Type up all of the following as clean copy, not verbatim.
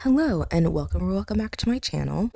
Hello and welcome back to my channel.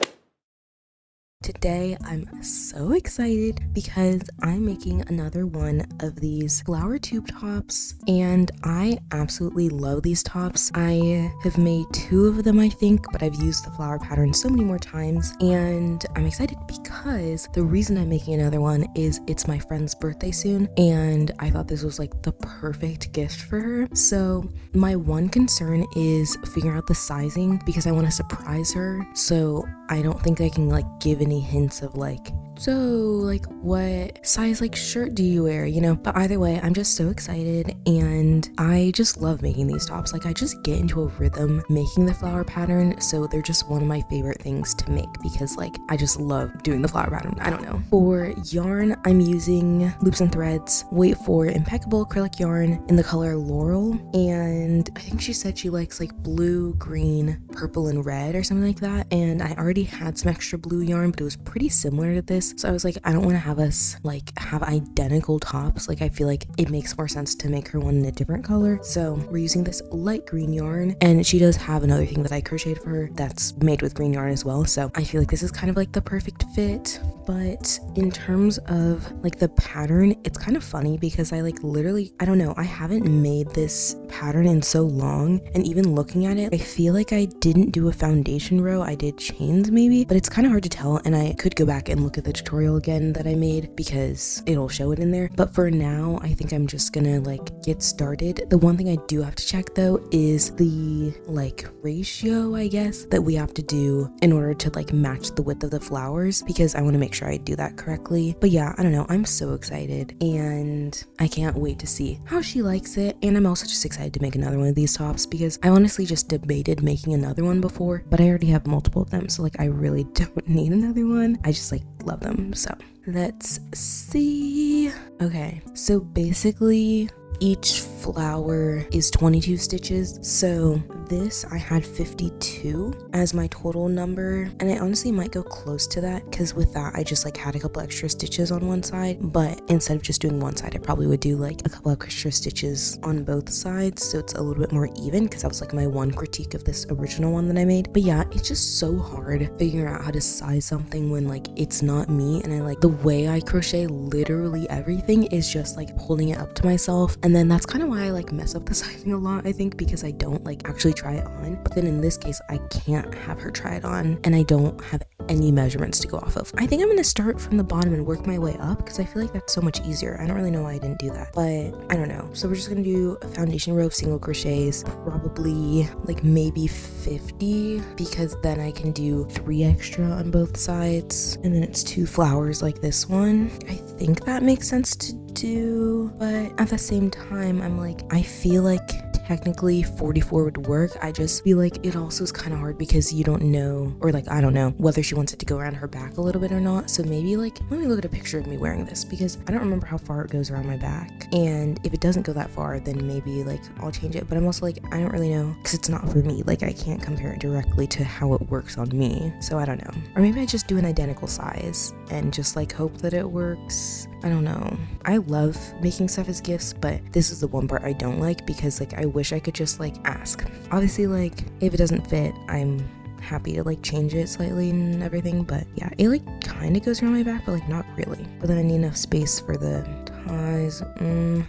Today I'm so excited because I'm making another one of these flower tube tops and I absolutely love these tops. I have made two of them I think, but I've used the flower pattern so many more times and I'm excited because the reason I'm making another one is it's my friend's birthday soon and I thought this was like the perfect gift for her. So my one concern is figuring out the sizing because I want to surprise her, so I don't think I can like give any hints of like, so like what size like shirt do you wear, you know? But either way, I'm just so excited and I just love making these tops. Like I just get into a rhythm making the flower pattern, so they're just one of my favorite things to make because like I just love doing the flower pattern. I don't know. For yarn, I'm using loops and threads. Wait for impeccable acrylic yarn in the color Laurel, and I think she said she likes like blue, green, purple, and red or something like that, and I already had some extra blue yarn, but it was pretty similar to this, so I was like, I don't want to have us like have identical tops. Like I feel like it makes more sense to make her one in a different color, so we're using this light green yarn, and she does have another thing that I crocheted for her that's made with green yarn as well, so I feel like this is kind of like the perfect fit. But in terms of like the pattern, it's kind of funny because I like literally, I don't know, I haven't made this pattern in so long, and even looking at it, I feel like I didn't do a foundation row. I did chains maybe, but it's kind of hard to tell, and I could go back and look at the tutorial again that I made because it'll show it in there. But for now, I think I'm just gonna like get started. The one thing I do have to check though is the like ratio, I guess, that we have to do in order to like match the width of the flowers, because I want to make sure I do that correctly. But yeah, I don't know, I'm so excited and I can't wait to see how she likes it. And I'm also just excited to make another one of these tops because I honestly just debated making another one before, but I already have multiple of them, so like I really don't need another one. I just like love them. So let's see. Okay, so basically each flower is 22 stitches, so this I had 52 as my total number, and I honestly might go close to that because with that I just like had a couple extra stitches on one side, but instead of just doing one side I probably would do like a couple extra stitches on both sides so it's a little bit more even, because that was like my one critique of this original one that I made. But yeah, it's just so hard figuring out how to size something when like it's not me, and I like the way I crochet literally everything is just like holding it up to myself, and then that's kind of why I like mess up the sizing a lot, I think, because I don't like actually try it on. But then in this case I can't have her try it on and I don't have any measurements to go off of. I think I'm gonna start from the bottom and work my way up because I feel like that's so much easier. I don't really know why I didn't do that, but I don't know. So we're just gonna do a foundation row of single crochets, probably like maybe 50, because then I can do 3 extra on both sides, and then it's 2 flowers like this one. I think that makes sense to do, but at the same time I'm like, I feel like technically 44 would work. I just feel like it also is kind of hard because you don't know, or like I don't know whether she wants it to go around her back a little bit or not. So maybe like, let me look at a picture of me wearing this because I don't remember how far it goes around my back, and if it doesn't go that far then maybe like I'll change it. But I'm also like, I don't really know because it's not for me. Like I can't compare it directly to how it works on me, so I don't know. Or maybe I just do an identical size and just like hope that it works. I don't know. I love making stuff as gifts, but this is the one part I don't like because like I wish I could just like ask. Obviously like if it doesn't fit, I'm happy to like change it slightly and everything, but yeah, it like kind of goes around my back, but like not really. But then I need enough space for the ties.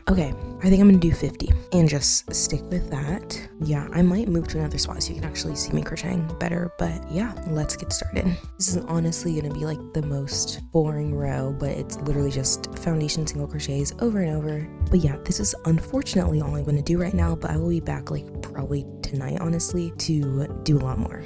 Okay, I think I'm gonna do 50 and just stick with that. Yeah, I might move to another spot so you can actually see me crocheting better, but yeah, let's get started. This is honestly gonna be like the most boring row, but it's literally just foundation single crochets over and over. But yeah, this is unfortunately all I'm gonna do right now, but I will be back like probably tonight honestly to do a lot more.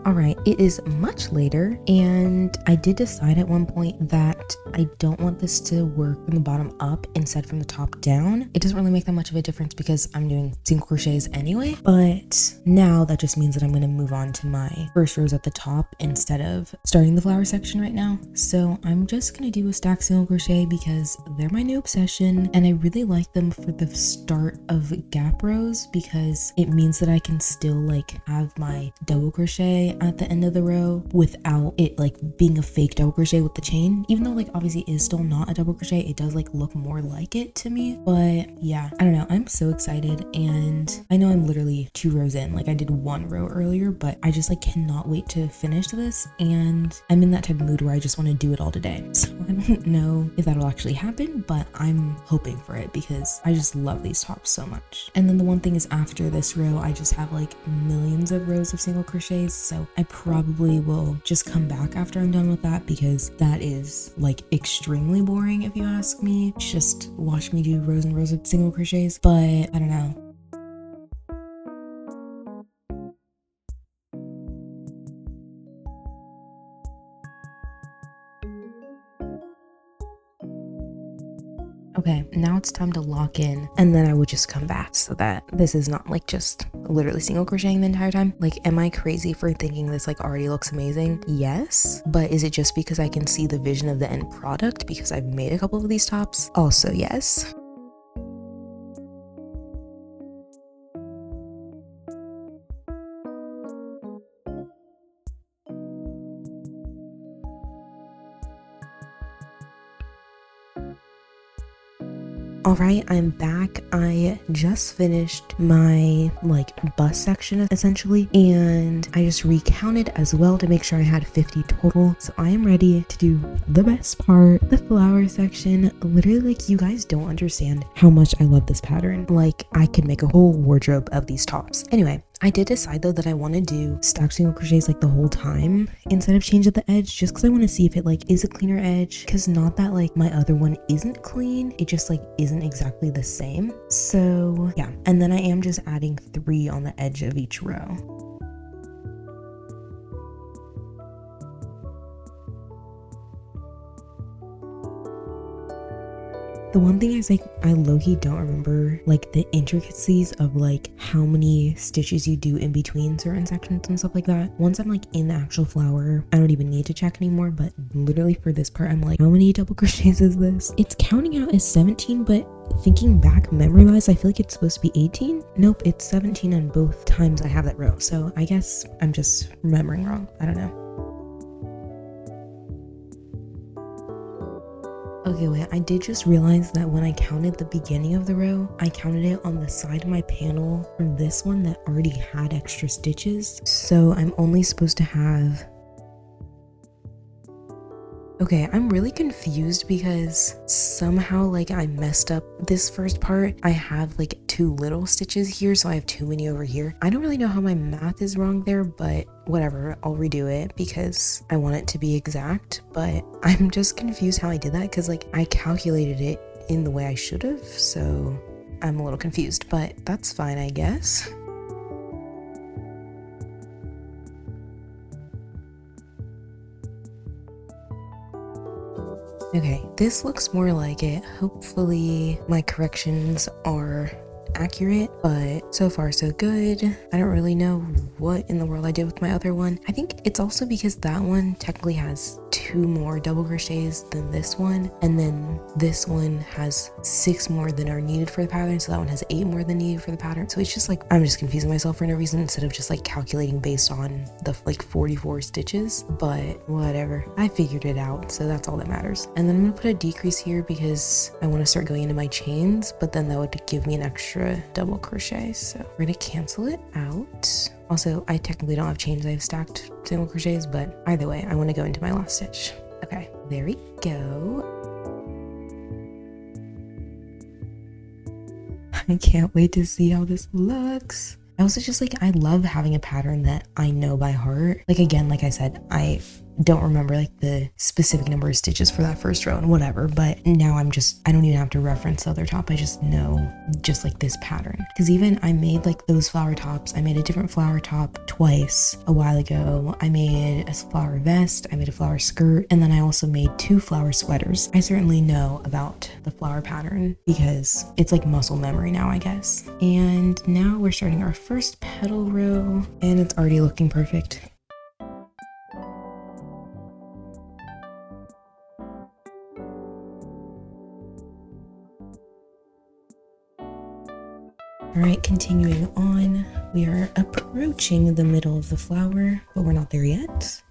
Alright, it is much later, and I did decide at one point that I don't want this to work from the bottom up instead from the top down. It doesn't really make that much of a difference because I'm doing single crochets anyway, but now that just means that I'm going to move on to my first rows at the top instead of starting the flower section right now. So I'm just going to do a stack single crochet because they're my new obsession, and I really like them for the start of gap rows because it means that I can still like have my double crochet at the end of the row without it like being a fake double crochet with the chain, even though like obviously obviously is still not a double crochet. It does like look more like it to me, but yeah, I don't know. I'm so excited, and I know I'm literally 2 rows in. Like I did 1 row earlier, but I just like cannot wait to finish this, and I'm in that type of mood where I just want to do it all today. So I don't know if that'll actually happen, but I'm hoping for it because I just love these tops so much. And then the one thing is, after this row I just have like millions of rows of single crochets, so I probably will just come back after I'm done with that, because that is like extremely boring if you ask me. Just watch me do rows and rows of single crochets, but I don't know. Okay, now it's time to lock in, and then I would just come back so that this is not like just literally single crocheting the entire time. Like, am I crazy for thinking this like already looks amazing? Yes, but is it just because I can see the vision of the end product because I've made a couple of these tops? Also yes. All right, I'm back. I just finished my like bust section essentially, and I just recounted as well to make sure I had 50 total. So I am ready to do the best part, the flower section. Literally, like, you guys don't understand how much I love this pattern. Like, I could make a whole wardrobe of these tops. Anyway, I did decide though that I want to do stacked single crochets like the whole time instead of change at the edge, just because I want to see if it like is a cleaner edge, because not that like my other one isn't clean, it just like isn't exactly the same. So yeah, and then I am just adding 3 on the edge of each row. The one thing is, like, I low-key don't remember like the intricacies of like how many stitches you do in between certain sections and stuff like that. Once I'm like in the actual flower, I don't even need to check anymore, but literally for this part I'm like, how many double crochets is this? It's counting out as 17, but thinking back memory-wise, I feel like it's supposed to be 18. Nope, it's 17 on both times I have that row, so I guess I'm just remembering wrong. I don't know. Okay, wait, I did just realize that when I counted the beginning of the row, I counted it on the side of my panel from this one that already had extra stitches. So I'm only supposed to have... Okay, I'm really confused because somehow like I messed up this first part. I have like 2 little stitches here, so I have too many over here. I don't really know how my math is wrong there, but whatever, I'll redo it because I want it to be exact. But I'm just confused how I did that, because like I calculated it in the way I should have, so I'm a little confused, but that's fine, I guess. Okay, this looks more like it. Hopefully my corrections are accurate, but so far so good. I don't really know what in the world I did with my other one. I think it's also because that one technically has 2 more double crochets than this one, and then this one has 6 more than are needed for the pattern, so that one has 8 more than needed for the pattern. So it's just like I'm just confusing myself for no reason instead of just like calculating based on the like 44 stitches, but whatever, I figured it out, so that's all that matters. And then I'm gonna put a decrease here because I want to start going into my chains, but then that would give me an extra double crochet, so we're gonna cancel it out. Also, I technically don't have chains, I have stacked single crochets, but either way, I want to go into my last stitch. Okay, there we go. I can't wait to see how this looks. I also just like, I love having a pattern that I know by heart. Like, again, like I said, I don't remember like the specific number of stitches for that first row and whatever, but now I don't even have to reference the other top. I just know just like this pattern, because even I made like those flower tops. I made a different flower top twice a while ago. I made a flower vest, I made a flower skirt, and then I also made 2 flower sweaters. I certainly know about the flower pattern because it's like muscle memory now, I guess. And now we're starting our first petal row, and it's already looking perfect. All right, continuing on, we are approaching the middle of the flower, but we're not there yet.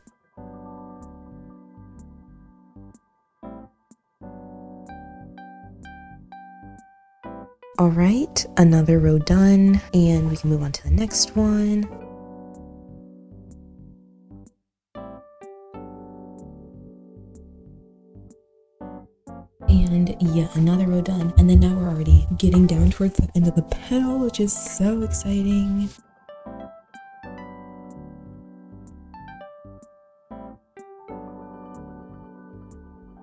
All right, another row done, and we can move on to the next one. And yeah, another row done. And then now we're already getting down towards the end of the petal, which is so exciting.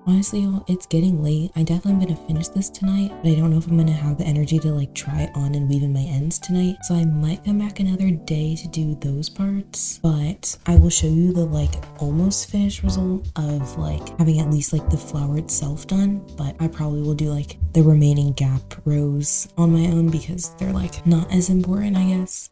Honestly, y'all, it's getting late. I definitely am gonna finish this tonight, but I don't know if I'm gonna have the energy to like try it on and weave in my ends tonight. So I might come back another day to do those parts, but I will show you the like almost finished result of like having at least like the flower itself done. But I probably will do like the remaining gap rows on my own because they're like not as important, I guess.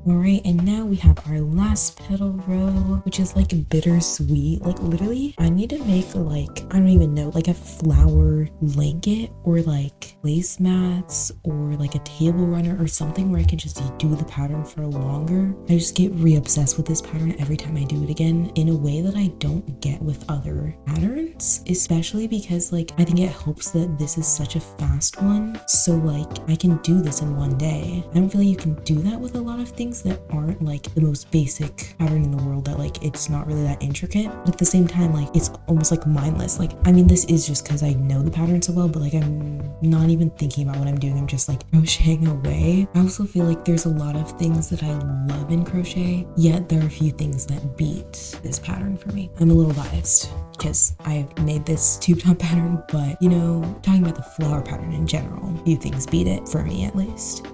Alright, and now we have our last petal row, which is like bittersweet. Like literally, I need to make like, I don't even know, like a flower blanket or like placemats or like a table runner or something where I can just do the pattern for longer. I just get re-obsessed with this pattern every time I do it again in a way that I don't get with other patterns, especially because like I think it helps that this is such a fast one. So like I can do this in one day. I don't feel like you can do that with a lot of things that aren't like the most basic pattern in the world, that like it's not really that intricate, but at the same time like it's almost like mindless. Like I mean, this is just because I know the pattern so well, but like I'm not even thinking about what I'm doing. I'm just like crocheting away. I also feel like there's a lot of things that I love in crochet, yet there are a few things that beat this pattern for me. I'm a little biased because I made this tube top pattern, but you know, talking about the flower pattern in general, a few things beat it for me at least.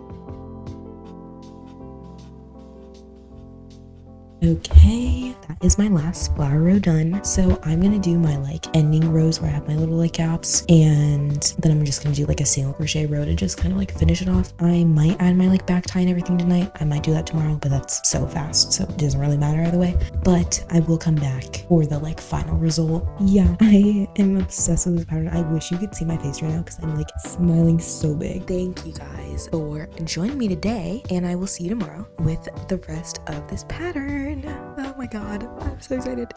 Okay, that is my last flower row done. So I'm gonna do my like ending rows where I have my little like gaps, and then I'm just gonna do like a single crochet row to just kind of like finish it off. I might add my like back tie and everything tonight. I might do that tomorrow, but that's so fast, so it doesn't really matter either way. But I will come back for the like final result. Yeah, I am obsessed with this pattern. I wish you could see my face right now because I'm like smiling so big. Thank you guys for joining me today, and I will see you tomorrow with the rest of this pattern. Oh my god, I'm so excited.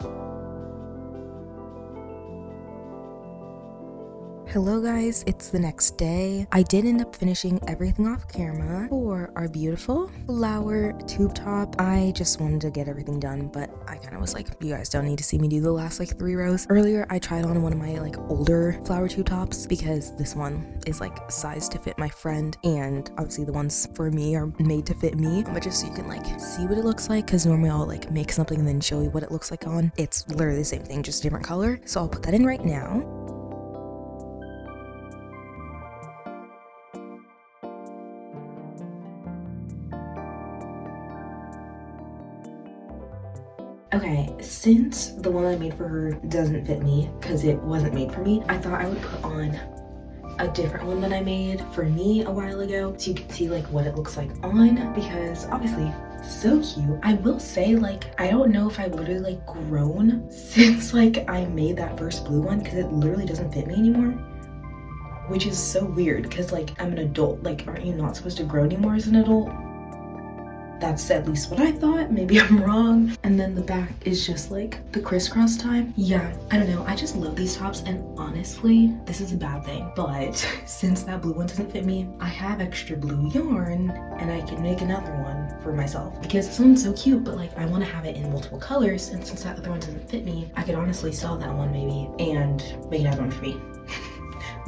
Hello guys, it's the next day. I did end up finishing everything off camera for our beautiful flower tube top. I just wanted to get everything done, but I kind of was like, you guys don't need to see me do the last like 3 rows. Earlier, I tried on one of my like older flower tube tops because this one is like sized to fit my friend, and obviously the ones for me are made to fit me, but just so you can like see what it looks like, because normally I'll like make something and then show you what it looks like on. It's literally the same thing, just a different color. So I'll put that in right now. Okay, since the one I made for her doesn't fit me because it wasn't made for me, I thought I would put on a different one that I made for me a while ago so you can see like what it looks like on, because obviously so cute. I will say, like, I don't know if I've literally like grown since like I made that first blue one, because it literally doesn't fit me anymore, which is so weird because like I'm an adult. Like, aren't you not supposed to grow anymore as an adult? That's at least what I thought. Maybe I'm wrong. And then the back is just like the crisscross tie. Yeah, I don't know. I just love these tops, and honestly, this is a bad thing, but since that blue one doesn't fit me, I have extra blue yarn and I can make another one for myself because this one's so cute, but like I want to have it in multiple colors, and since that other one doesn't fit me, I could honestly sell that one maybe and make another one for me.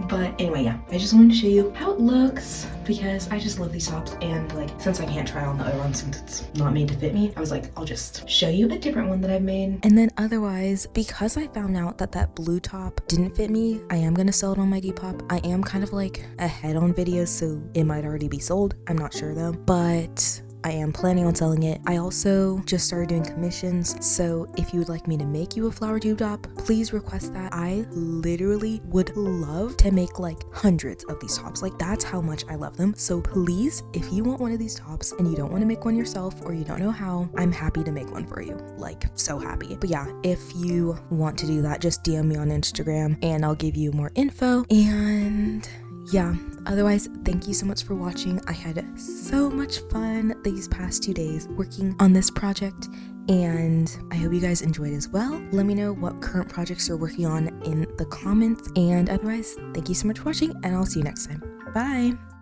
But anyway, yeah, I just wanted to show you how it looks because I just love these tops, and like since I can't try on the other one since it's not made to fit me, I was like, I'll just show you a different one that I've made. And then otherwise, because I found out that that blue top didn't fit me, I am gonna sell it on my Depop. I am kind of like ahead on videos, so it might already be sold. I'm not sure though, but I am planning on selling it. I also just started doing commissions, so if you would like me to make you a flower tube top, please request that. I literally would love to make like hundreds of these tops. Like, that's how much I love them. So please, if you want one of these tops and you don't want to make one yourself or you don't know how, I'm happy to make one for you. Like, so happy. But yeah, if you want to do that, just DM me on Instagram and I'll give you more info. And yeah, otherwise, thank you so much for watching. I had so much fun these past 2 days working on this project, and I hope you guys enjoyed as well. Let me know what current projects you're working on in the comments, and otherwise, thank you so much for watching, and I'll see you next time. Bye!